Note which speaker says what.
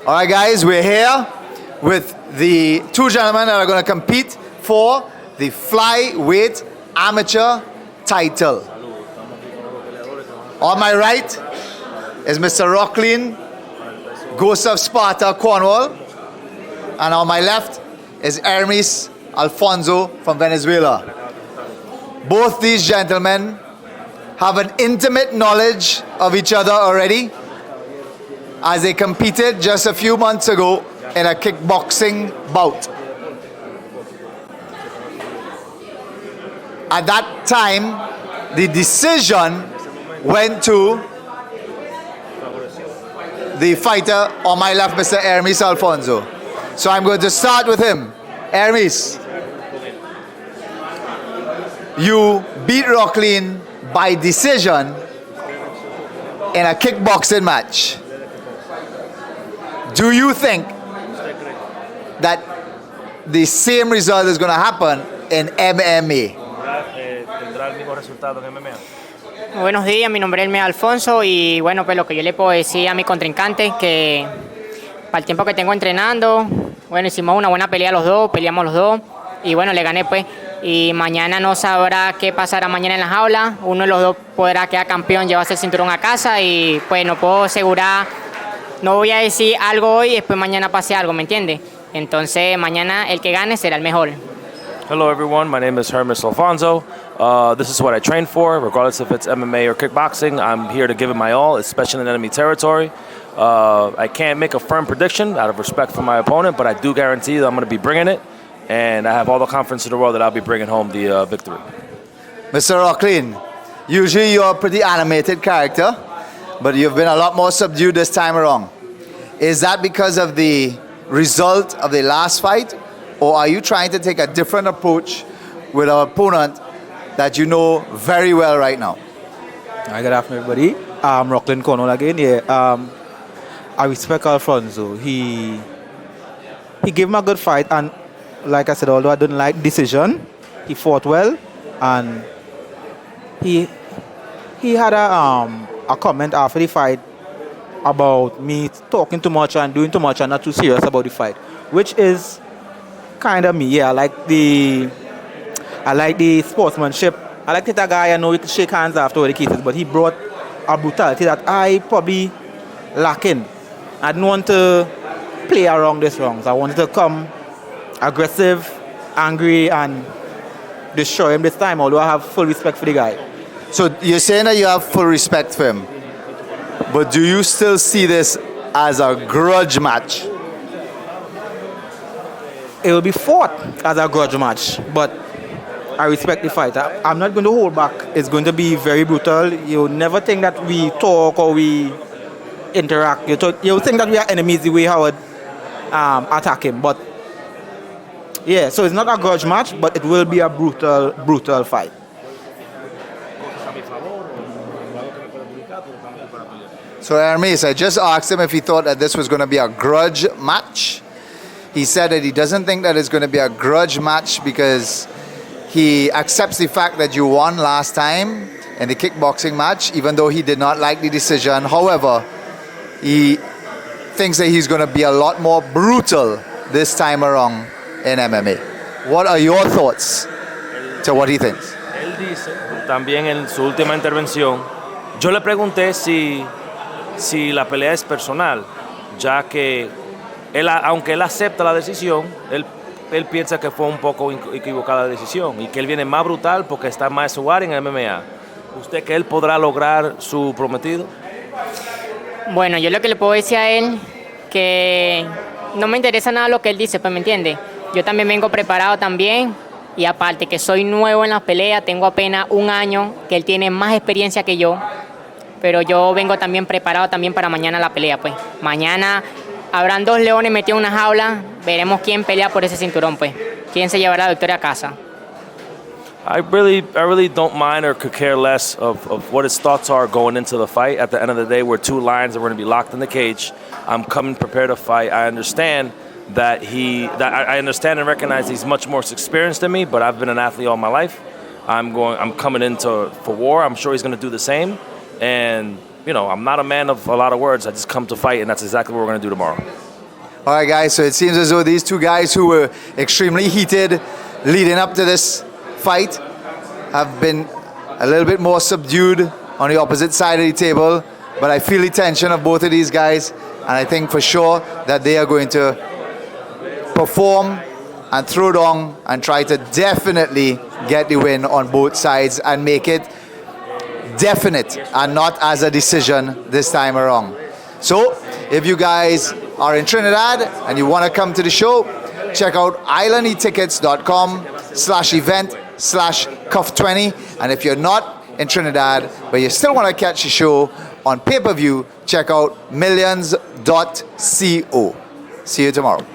Speaker 1: All right, guys, we're here with the two gentlemen that are going to compete for the flyweight amateur title. On my right is Mr. Rocklin, Ghost of Sparta, Cornwall. And on my left is Hermes Alfonso from Venezuela. Both these gentlemen have an intimate knowledge of each other already, as they competed just a few months ago in a kickboxing bout. At that time, the decision went to the fighter on my left, Mr. Hermes Alfonso. So I'm going to start with him. Hermes, you beat Rocklin by decision in a kickboxing match. Do you think that the same result is going to happen in MMA?
Speaker 2: Buenos días, mi nombre es Alfonso y bueno, pues lo que yo le puedo decir a mi contrincante que para el tiempo que tengo entrenando, bueno, hicimos una buena pelea los dos, peleamos los dos y bueno, le gané pues. Y mañana no sabrá qué pasará mañana en la jaula, uno de los dos podrá quedar campeón, llevarse el cinturón a casa y pues no puedo asegurar, no voy a decir algo hoy y después mañana pase algo, ¿me entiende? Entonces mañana el que gane será el mejor.
Speaker 3: Hello everyone, my name is Hermes Alfonso. This is what I train for, regardless if it's MMA or kickboxing. I'm here to give it my all, especially in enemy territory. I can't make a firm prediction out of respect for my opponent, but I do guarantee that I'm going to be bringing it, and I have all the confidence in the world that I'll be bringing home the victory.
Speaker 1: Mr. Rocklin, usually you're a pretty animated character, but you've been a lot more subdued this time around. Is that because of the result of the last fight, or are you trying to take a different approach with an opponent that you know very well right now?
Speaker 4: Hi, good afternoon, everybody. Rocklin Cornwall again. Yeah, I respect Alfonso. He gave him a good fight, and like I said, although I didn't like decision, he fought well, and he had a comment after the fight about me talking too much and doing too much and not too serious about the fight, which is kind of me. Yeah, I like the sportsmanship. I like that guy. I know you can shake hands after all the cases, but he brought a brutality that I probably lacking. I didn't want to play around this rounds. I wanted to come aggressive, angry, and destroy him this time, although I have full respect for the guy.
Speaker 1: So you're saying that you have full respect for him, but do you still see this as a grudge match?
Speaker 4: It will be fought as a grudge match, but I respect the fight. I'm not going to hold back. It's going to be very brutal. You'll never think that we talk or we interact. You'll think that we are enemies the way I would attack him. But yeah, so it's not a grudge match, but it will be a brutal fight.
Speaker 1: So Hermes, I just asked him if he thought that this was going to be a grudge match. He said that he doesn't think that it's going to be a grudge match because he accepts the fact that you won last time in the kickboxing match, even though he did not like the decision. However, he thinks that he's going to be a lot more brutal this time around in MMA. What are your thoughts to what he thinks?
Speaker 3: Él dice, también en su última intervención, yo le pregunté si la pelea es personal, ya que aunque él acepta la decisión, él piensa que fue un poco equivocada la decisión y que él viene más brutal porque está más suave en MMA. ¿Usted que él podrá lograr su prometido?
Speaker 2: Bueno, yo lo que le puedo decir a él que no me interesa nada lo que él dice, pues me entiende. Yo también vengo preparado también y aparte que soy nuevo en las peleas, tengo apenas un año, que él tiene más experiencia que yo, pero yo vengo también preparado también para mañana la pelea, pues. Mañana habrán dos leones metidos en una jaula, veremos quién pelea por ese cinturón, pues. Quién se llevará la victoria a casa.
Speaker 3: I really don't mind or could care less of what his thoughts are going into the fight. At the end of the day, we're two lions that we're going to be locked in the cage. I'm coming prepared to fight. I understand that I understand and recognize he's much more experienced than me, but I've been an athlete all my life. I'm coming into for war. I'm sure he's going to do the same. And, you know, I'm not a man of a lot of words. I just come to fight, and that's exactly what we're going to do tomorrow.
Speaker 1: All right, guys, so it seems as though these two guys who were extremely heated leading up to this fight have been a little bit more subdued on the opposite side of the table, but I feel the tension of both of these guys, and I think for sure that they are going to perform and throw down and try to definitely get the win on both sides and make it definite and not as a decision this time around. So if you guys are in Trinidad and you want to come to the show, check out islandetickets.com/event/cuff20. And if you're not in Trinidad but you still want to catch the show on pay-per-view, check out millions.co. See you tomorrow.